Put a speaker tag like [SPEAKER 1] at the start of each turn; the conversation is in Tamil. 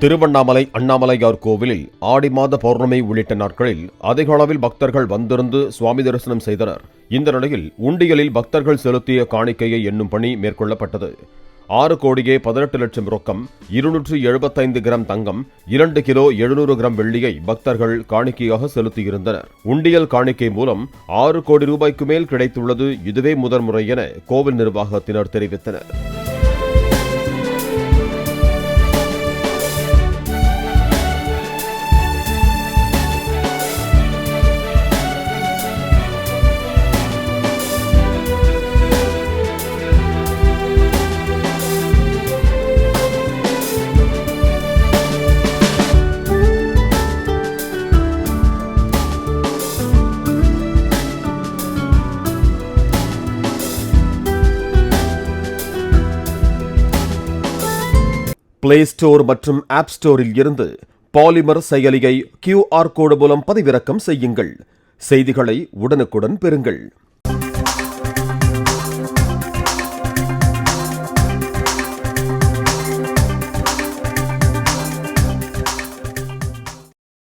[SPEAKER 1] திருவண்ணாமலை அண்ணாமலையார் கோவிலில் ஆடி மாத பௌர்ணமி உள்ளிட்ட நாட்களில் அதிக அளவில் பக்தர்கள் வந்திருந்து சுவாமி தரிசனம் செய்தனர். இந்த நிலையில் உண்டியலில் பக்தர்கள் செலுத்திய காணிக்கையை எண்ணும் பணி மேற்கொள்ளப்பட்டது. 6,18,00,000 ரொக்கம், 275 கிராம் தங்கம், 2 கிலோ 700 கிராம் வெள்ளியை பக்தர்கள் காணிக்கையாக செலுத்தியிருந்தனர். உண்டியல் காணிக்கை மூலம் 6 கோடி ரூபாய்க்கு மேல் கிடைத்துள்ளது இதுவே முதன்முறை என கோவில் நிர்வாகத்தினர் தெரிவித்தனர். பிளே ஸ்டோர் மற்றும் ஆப் ஸ்டோரில் இருந்து பாலிமர் செயலியை QR கோடு மூலம் பதிவிறக்கம் செய்யுங்கள். செய்திகளை உடனுக்குடன் பெறுங்கள்.